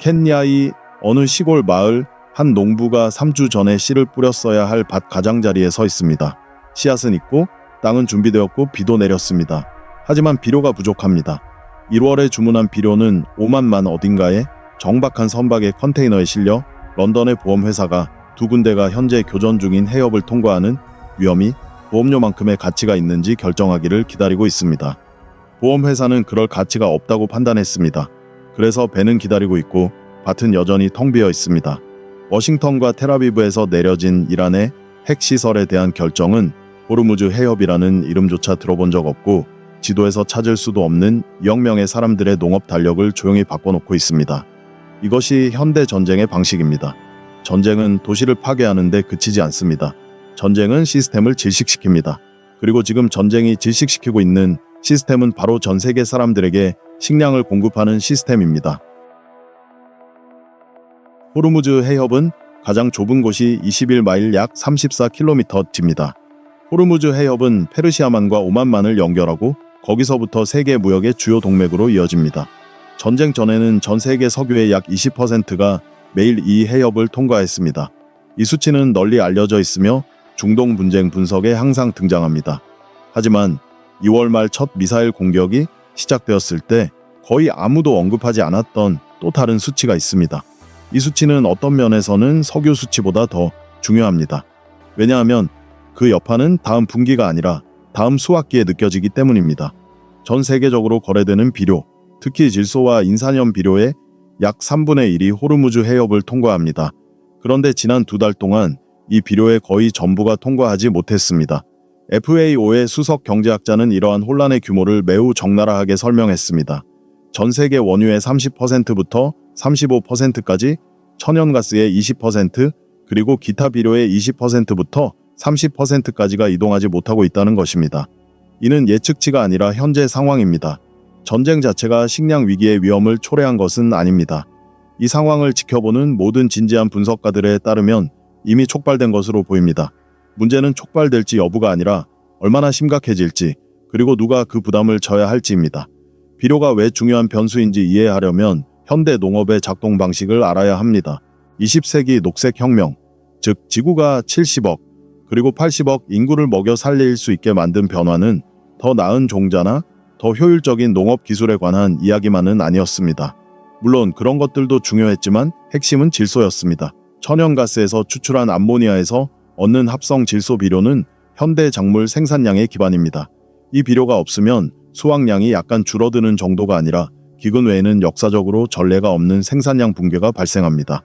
켄야의 어느 시골 마을 한 농부가 3주 전에 씨를 뿌렸어야 할 밭 가장자리에 서 있습니다. 씨앗은 있고 땅은 준비되었고 비도 내렸습니다. 하지만 비료가 부족합니다. 1월에 주문한 비료는 오만만 어딘가에 정박한 선박의 컨테이너에 실려 런던의 보험회사가 두 군데가 현재 교전 중인 해협을 통과하는 위험이 보험료만큼의 가치가 있는지 결정하기를 기다리고 있습니다. 보험회사는 그럴 가치가 없다고 판단했습니다. 그래서 배는 기다리고 있고 밭은 여전히 텅 비어 있습니다. 워싱턴과 텔아비브에서 내려진 이란의 핵시설에 대한 결정은 호르무즈 해협이라는 이름조차 들어본 적 없고 지도에서 찾을 수도 없는 2억 명의 사람들의 농업 달력을 조용히 바꿔놓고 있습니다. 이것이 현대 전쟁의 방식입니다. 전쟁은 도시를 파괴하는데 그치지 않습니다. 전쟁은 시스템을 질식시킵니다. 그리고 지금 전쟁이 질식시키고 있는 시스템은 바로 전 세계 사람들에게 식량을 공급하는 시스템입니다. 호르무즈 해협은 가장 좁은 곳이 21마일 약 34km입니다. 호르무즈 해협은 페르시아만과 오만만을 연결하고 거기서부터 세계 무역의 주요 동맥으로 이어집니다. 전쟁 전에는 전 세계 석유의 약 20%가 매일 이 해협을 통과했습니다. 이 수치는 널리 알려져 있으며 중동 분쟁 분석에 항상 등장합니다. 하지만 2월 말 첫 미사일 공격이 시작되었을 때 거의 아무도 언급하지 않았던 또 다른 수치가 있습니다. 이 수치는 어떤 면에서는 석유 수치보다 더 중요합니다. 왜냐하면 그 여파는 다음 분기가 아니라 다음 수학기에 느껴지기 때문입니다. 전 세계적으로 거래되는 비료, 특히 질소와 인산염 비료의 약 3분의 1이 호르무즈 해협을 통과합니다. 그런데 지난 2달 동안 이 비료의 거의 전부가 통과하지 못했습니다. FAO의 수석 경제학자는 이러한 혼란의 규모를 매우 적나라하게 설명했습니다. 전 세계 원유의 30%부터 35%까지, 천연가스의 20%, 그리고 기타 비료의 20%부터 30%까지가 이동하지 못하고 있다는 것입니다. 이는 예측치가 아니라 현재 상황입니다. 전쟁 자체가 식량 위기의 위험을 초래한 것은 아닙니다. 이 상황을 지켜보는 모든 진지한 분석가들에 따르면 이미 촉발된 것으로 보입니다. 문제는 촉발될지 여부가 아니라 얼마나 심각해질지, 그리고 누가 그 부담을 져야 할지입니다. 비료가 왜 중요한 변수인지 이해하려면 현대 농업의 작동 방식을 알아야 합니다. 20세기 녹색혁명, 즉 지구가 70억, 그리고 80억 인구를 먹여 살릴 수 있게 만든 변화는 더 나은 종자나 더 효율적인 농업 기술에 관한 이야기만은 아니었습니다. 물론 그런 것들도 중요했지만 핵심은 질소였습니다. 천연가스에서 추출한 암모니아에서 얻는 합성 질소 비료는 현대 작물 생산량의 기반입니다. 이 비료가 없으면 수확량이 약간 줄어드는 정도가 아니라 기근 외에는 역사적으로 전례가 없는 생산량 붕괴가 발생합니다.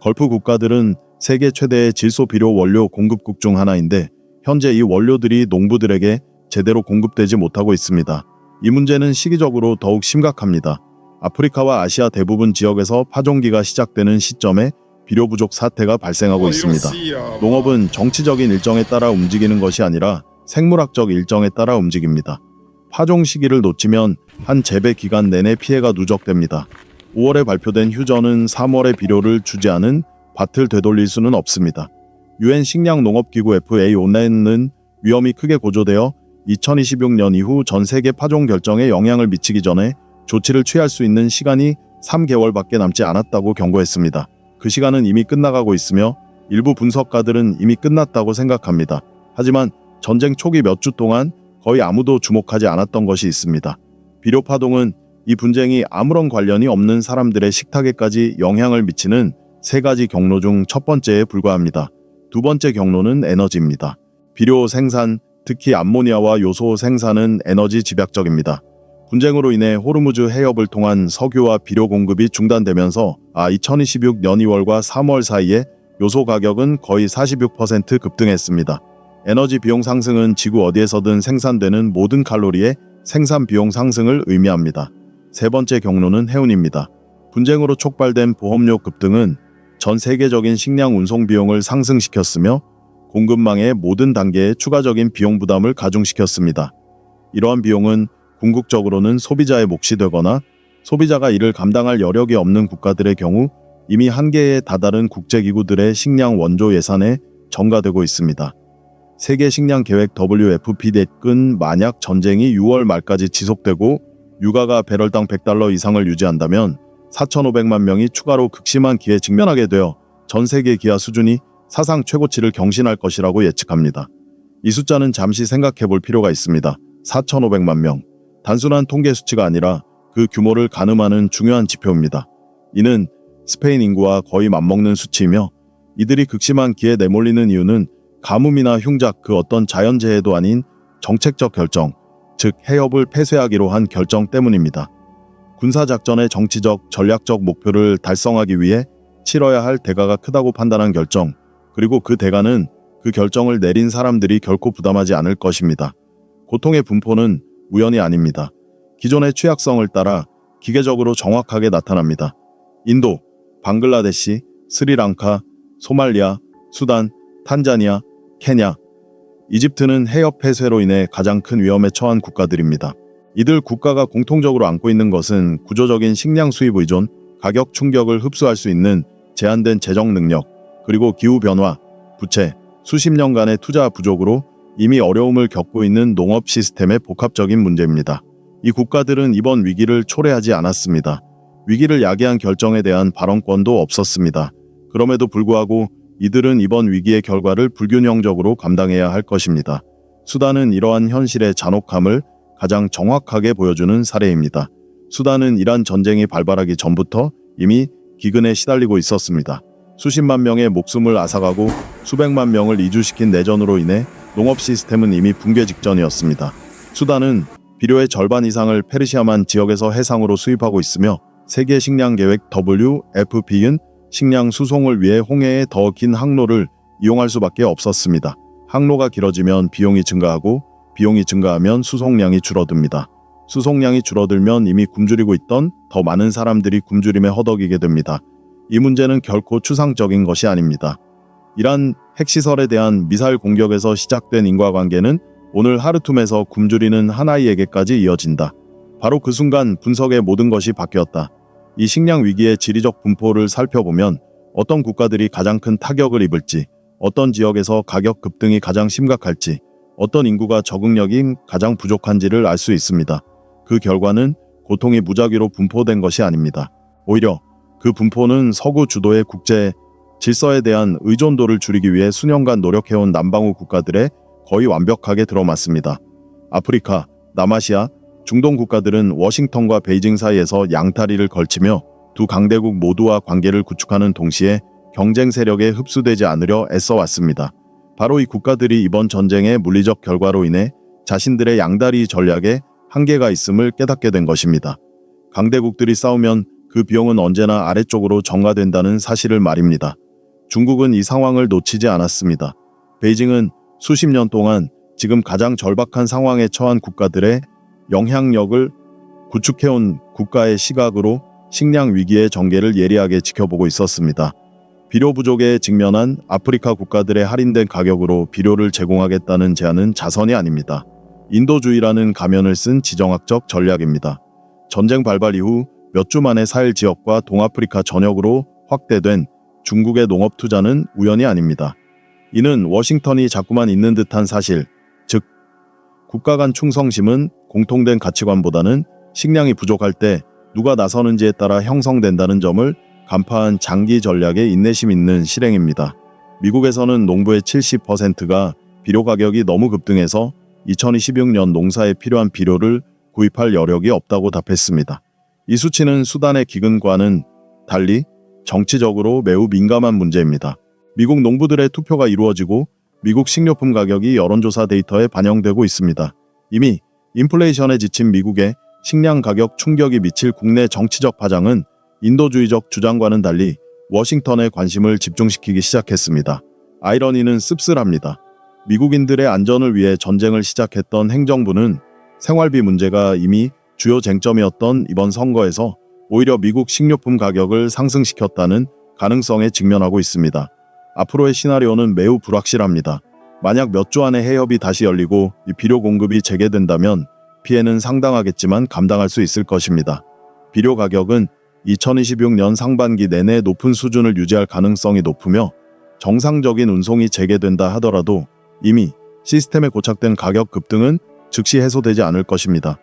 걸프 국가들은 세계 최대의 질소 비료 원료 공급국 중 하나인데 현재 이 원료들이 농부들에게 제대로 공급되지 못하고 있습니다. 이 문제는 시기적으로 더욱 심각합니다. 아프리카와 아시아 대부분 지역에서 파종기가 시작되는 시점에 비료 부족 사태가 발생하고 있습니다. 농업은 정치적인 일정에 따라 움직이는 것이 아니라 생물학적 일정에 따라 움직입니다. 파종 시기를 놓치면 한 재배 기간 내내 피해가 누적됩니다. 5월에 발표된 휴전은 3월에 비료를 주지 않은 밭을 되돌릴 수는 없습니다. UN 식량농업기구 FAO는 위험이 크게 고조되어 2026년 이후 전 세계 파종 결정에 영향을 미치기 전에 조치를 취할 수 있는 시간이 3개월밖에 남지 않았다고 경고했습니다. 그 시간은 이미 끝나가고 있으며 일부 분석가들은 이미 끝났다고 생각합니다. 하지만 전쟁 초기 몇 주 동안 거의 아무도 주목하지 않았던 것이 있습니다. 비료 파동은 이 분쟁이 아무런 관련이 없는 사람들의 식탁에까지 영향을 미치는 세 가지 경로 중 첫 번째에 불과합니다. 두 번째 경로는 에너지입니다. 비료 생산, 특히 암모니아와 요소 생산은 에너지 집약적입니다. 분쟁으로 인해 호르무즈 해협을 통한 석유와 비료 공급이 중단되면서 2026년 2월과 3월 사이에 요소 가격은 거의 46% 급등했습니다. 에너지 비용 상승은 지구 어디에서든 생산되는 모든 칼로리의 생산 비용 상승을 의미합니다. 세 번째 경로는 해운입니다. 분쟁으로 촉발된 보험료 급등은 전 세계적인 식량 운송 비용을 상승시켰으며 공급망의 모든 단계에 추가적인 비용 부담을 가중시켰습니다. 이러한 비용은 궁극적으로는 소비자의 몫이 되거나 소비자가 이를 감당할 여력이 없는 국가들의 경우 이미 한계에 다다른 국제기구들의 식량 원조 예산에 전가되고 있습니다. 세계 식량 계획 WFP는 만약 전쟁이 6월 말까지 지속되고 유가가 배럴당 $100 이상을 유지한다면 4,500만 명이 추가로 극심한 기회에 직면하게 되어 전 세계 기아 수준이 사상 최고치를 경신할 것이라고 예측합니다. 이 숫자는 잠시 생각해 볼 필요가 있습니다. 4,500만 명. 단순한 통계 수치가 아니라 그 규모를 가늠하는 중요한 지표입니다. 이는 스페인 인구와 거의 맞먹는 수치이며 이들이 극심한 기에 내몰리는 이유는 가뭄이나 흉작 그 어떤 자연재해도 아닌 정책적 결정, 즉 해협을 폐쇄하기로 한 결정 때문입니다. 군사작전의 정치적, 전략적 목표를 달성하기 위해 치러야 할 대가가 크다고 판단한 결정, 그리고 그 대가는 그 결정을 내린 사람들이 결코 부담하지 않을 것입니다. 고통의 분포는 우연이 아닙니다. 기존의 취약성을 따라 기계적으로 정확하게 나타납니다. 인도, 방글라데시, 스리랑카, 소말리아, 수단, 탄자니아, 케냐, 이집트는 해협 폐쇄로 인해 가장 큰 위험에 처한 국가들입니다. 이들 국가가 공통적으로 안고 있는 것은 구조적인 식량 수입 의존, 가격 충격을 흡수할 수 있는 제한된 재정 능력, 그리고 기후변화, 부채, 수십 년간의 투자 부족으로 이미 어려움을 겪고 있는 농업 시스템의 복합적인 문제입니다. 이 국가들은 이번 위기를 초래하지 않았습니다. 위기를 야기한 결정에 대한 발언권도 없었습니다. 그럼에도 불구하고 이들은 이번 위기의 결과를 불균형적으로 감당해야 할 것입니다. 수단은 이러한 현실의 잔혹함을 가장 정확하게 보여주는 사례입니다. 수단은 이란 전쟁이 발발하기 전부터 이미 기근에 시달리고 있었습니다. 수십만 명의 목숨을 앗아가고 수백만 명을 이주시킨 내전으로 인해 농업 시스템은 이미 붕괴 직전이었습니다. 수단은 비료의 절반 이상을 페르시아만 지역에서 해상으로 수입하고 있으며 세계 식량 계획 WFP는 식량 수송을 위해 홍해의 더 긴 항로를 이용할 수밖에 없었습니다. 항로가 길어지면 비용이 증가하고 비용이 증가하면 수송량이 줄어듭니다. 수송량이 줄어들면 이미 굶주리고 있던 더 많은 사람들이 굶주림에 허덕이게 됩니다. 이 문제는 결코 추상적인 것이 아닙니다. 이란 핵시설에 대한 미사일 공격에서 시작된 인과관계는 오늘 하르툼에서 굶주리는 한 아이에게까지 이어진다. 바로 그 순간 분석의 모든 것이 바뀌었다. 이 식량 위기의 지리적 분포를 살펴보면 어떤 국가들이 가장 큰 타격을 입을지, 어떤 지역에서 가격 급등이 가장 심각할지, 어떤 인구가 적응력이 가장 부족한지를 알 수 있습니다. 그 결과는 고통이 무작위로 분포된 것이 아닙니다. 오히려 그 분포는 서구 주도의 국제 질서에 대한 의존도를 줄이기 위해 수년간 노력해온 남방우 국가들에 거의 완벽하게 들어맞습니다. 아프리카, 남아시아, 중동 국가들은 워싱턴과 베이징 사이에서 양다리를 걸치며 두 강대국 모두와 관계를 구축하는 동시에 경쟁 세력에 흡수되지 않으려 애써왔습니다. 바로 이 국가들이 이번 전쟁의 물리적 결과로 인해 자신들의 양다리 전략에 한계가 있음을 깨닫게 된 것입니다. 강대국들이 싸우면 그 비용은 언제나 아래쪽으로 전가된다는 사실을 말입니다. 중국은 이 상황을 놓치지 않았습니다. 베이징은 수십 년 동안 지금 가장 절박한 상황에 처한 국가들의 영향력을 구축해온 국가의 시각으로 식량 위기의 전개를 예리하게 지켜보고 있었습니다. 비료 부족에 직면한 아프리카 국가들의 할인된 가격으로 비료를 제공하겠다는 제안은 자선이 아닙니다. 인도주의라는 가면을 쓴 지정학적 전략입니다. 전쟁 발발 이후 몇 주 만에 사헬 지역과 동아프리카 전역으로 확대된 중국의 농업 투자는 우연이 아닙니다. 이는 워싱턴이 자꾸만 있는 듯한 사실, 즉 국가 간 충성심은 공통된 가치관보다는 식량이 부족할 때 누가 나서는지에 따라 형성된다는 점을 간파한 장기 전략의 인내심 있는 실행입니다. 미국에서는 농부의 70%가 비료 가격이 너무 급등해서 2026년 농사에 필요한 비료를 구입할 여력이 없다고 답했습니다. 이 수치는 수단의 기근과는 달리 정치적으로 매우 민감한 문제입니다. 미국 농부들의 투표가 이루어지고 미국 식료품 가격이 여론조사 데이터에 반영되고 있습니다. 이미 인플레이션에 지친 미국의 식량 가격 충격이 미칠 국내 정치적 파장은 인도주의적 주장과는 달리 워싱턴에 관심을 집중시키기 시작했습니다. 아이러니는 씁쓸합니다. 미국인들의 안전을 위해 전쟁을 시작했던 행정부는 생활비 문제가 이미 주요 쟁점이었던 이번 선거에서 오히려 미국 식료품 가격을 상승시켰다는 가능성에 직면하고 있습니다. 앞으로의 시나리오는 매우 불확실합니다. 만약 몇 주 안에 해협이 다시 열리고 이 비료 공급이 재개된다면 피해는 상당하겠지만 감당할 수 있을 것입니다. 비료 가격은 2026년 상반기 내내 높은 수준을 유지할 가능성이 높으며 정상적인 운송이 재개된다 하더라도 이미 시스템에 고착된 가격 급등은 즉시 해소되지 않을 것입니다.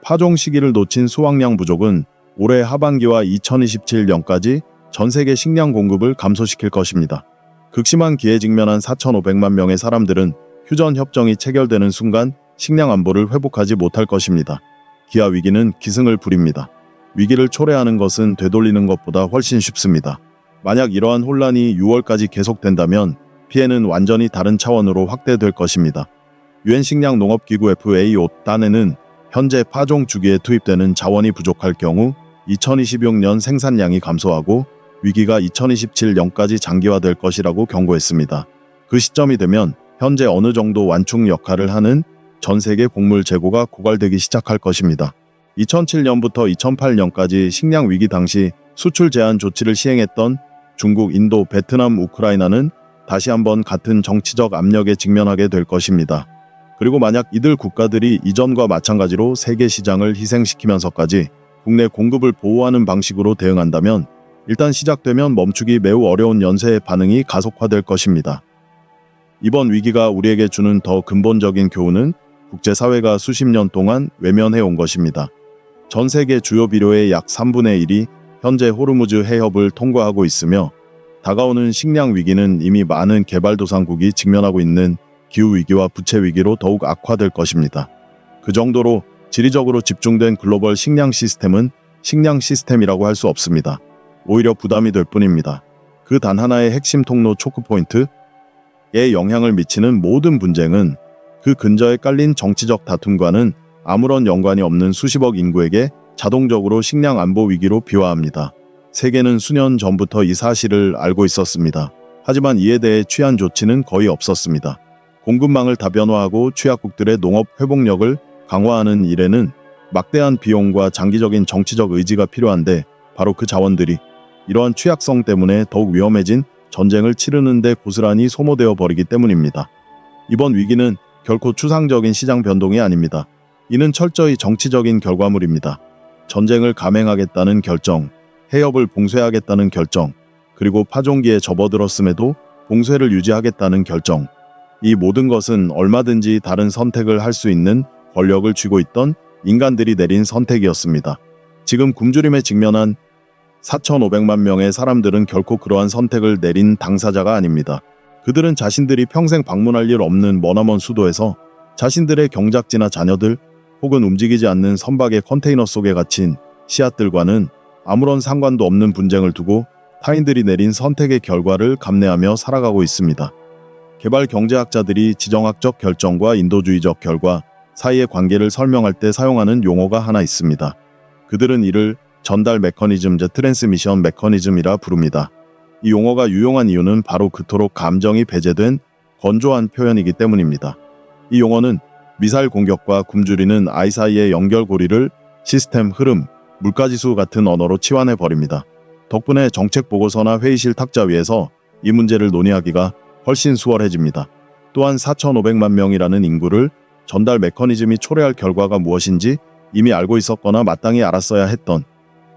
파종 시기를 놓친 수확량 부족은 올해 하반기와 2027년까지 전 세계 식량 공급을 감소시킬 것입니다. 극심한 기회에 직면한 4,500만 명의 사람들은 휴전 협정이 체결되는 순간 식량 안보를 회복하지 못할 것입니다. 기아 위기는 기승을 부립니다. 위기를 초래하는 것은 되돌리는 것보다 훨씬 쉽습니다. 만약 이러한 혼란이 6월까지 계속된다면 피해는 완전히 다른 차원으로 확대될 것입니다. 유엔 식량농업기구 FAO 단에는 현재 파종 주기에 투입되는 자원이 부족할 경우 2026년 생산량이 감소하고 위기가 2027년까지 장기화될 것이라고 경고했습니다. 그 시점이 되면 현재 어느 정도 완충 역할을 하는 전 세계 곡물 재고가 고갈되기 시작할 것입니다. 2007년부터 2008년까지 식량 위기 당시 수출 제한 조치를 시행했던 중국, 인도, 베트남, 우크라이나는 다시 한번 같은 정치적 압력에 직면하게 될 것입니다. 그리고 만약 이들 국가들이 이전과 마찬가지로 세계 시장을 희생시키면서까지 국내 공급을 보호하는 방식으로 대응한다면 일단 시작되면 멈추기 매우 어려운 연쇄의 반응이 가속화될 것입니다. 이번 위기가 우리에게 주는 더 근본적인 교훈은 국제사회가 수십 년 동안 외면해온 것입니다. 전 세계 주요 비료의 약 3분의 1이 현재 호르무즈 해협을 통과하고 있으며 다가오는 식량 위기는 이미 많은 개발도상국이 직면하고 있는 기후위기와 부채위기로 더욱 악화될 것입니다. 그 정도로 지리적으로 집중된 글로벌 식량 시스템은 식량 시스템이라고 할 수 없습니다. 오히려 부담이 될 뿐입니다. 그 단 하나의 핵심 통로 초크포인트에 영향을 미치는 모든 분쟁은 그 근저에 깔린 정치적 다툼과는 아무런 연관이 없는 수십억 인구에게 자동적으로 식량 안보 위기로 비화합니다. 세계는 수년 전부터 이 사실을 알고 있었습니다. 하지만 이에 대해 취한 조치는 거의 없었습니다. 공급망을 다변화하고 취약국들의 농업 회복력을 강화하는 일에는 막대한 비용과 장기적인 정치적 의지가 필요한데 바로 그 자원들이 이러한 취약성 때문에 더욱 위험해진 전쟁을 치르는 데 고스란히 소모되어 버리기 때문입니다. 이번 위기는 결코 추상적인 시장 변동이 아닙니다. 이는 철저히 정치적인 결과물입니다. 전쟁을 감행하겠다는 결정, 해협을 봉쇄하겠다는 결정, 그리고 파종기에 접어들었음에도 봉쇄를 유지하겠다는 결정. 이 모든 것은 얼마든지 다른 선택을 할 수 있는 권력을 쥐고 있던 인간들이 내린 선택이었습니다. 지금 굶주림에 직면한 4,500만 명의 사람들은 결코 그러한 선택을 내린 당사자가 아닙니다. 그들은 자신들이 평생 방문할 일 없는 머나먼 수도에서 자신들의 경작지나 자녀들 혹은 움직이지 않는 선박의 컨테이너 속에 갇힌 씨앗들과는 아무런 상관도 없는 분쟁을 두고 타인들이 내린 선택의 결과를 감내하며 살아가고 있습니다. 개발 경제학자들이 지정학적 결정과 인도주의적 결과 사이의 관계를 설명할 때 사용하는 용어가 하나 있습니다. 그들은 이를 전달 메커니즘, 트랜스미션 메커니즘이라 부릅니다. 이 용어가 유용한 이유는 바로 그토록 감정이 배제된 건조한 표현이기 때문입니다. 이 용어는 미사일 공격과 굶주리는 아이 사이의 연결고리를 시스템, 흐름, 물가지수 같은 언어로 치환해 버립니다. 덕분에 정책 보고서나 회의실 탁자 위에서 이 문제를 논의하기가 훨씬 수월해집니다. 또한 4,500만 명이라는 인구를 전달 메커니즘이 초래할 결과가 무엇인지 이미 알고 있었거나 마땅히 알았어야 했던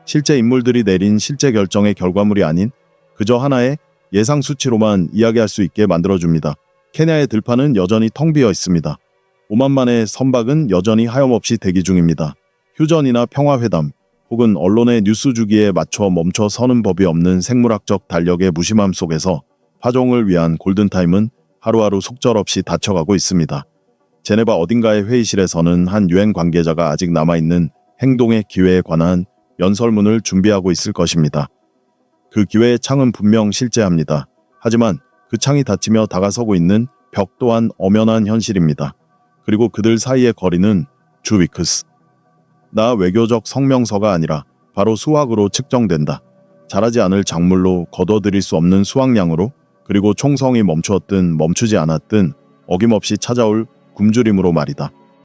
실제 인물들이 내린 실제 결정의 결과물이 아닌 그저 하나의 예상 수치로만 이야기할 수 있게 만들어줍니다. 케냐의 들판은 여전히 텅 비어 있습니다. 5만만의 선박은 여전히 하염없이 대기 중입니다. 휴전이나 평화회담 혹은 언론의 뉴스 주기에 맞춰 멈춰 서는 법이 없는 생물학적 달력의 무심함 속에서 파종을 위한 골든타임은 하루하루 속절없이 닫혀가고 있습니다. 제네바 어딘가의 회의실에서는 한 유엔 관계자가 아직 남아있는 행동의 기회에 관한 연설문을 준비하고 있을 것입니다. 그 기회의 창은 분명 실제합니다. 하지만 그 창이 닫히며 다가서고 있는 벽 또한 엄연한 현실입니다. 그리고 그들 사이의 거리는 주위크스. 나 외교적 성명서가 아니라 바로 수확으로 측정된다. 자라지 않을 작물로 거둬들일 수 없는 수확량으로 그리고 총성이 멈추었든 멈추지 않았든 어김없이 찾아올 굶주림으로 말이다.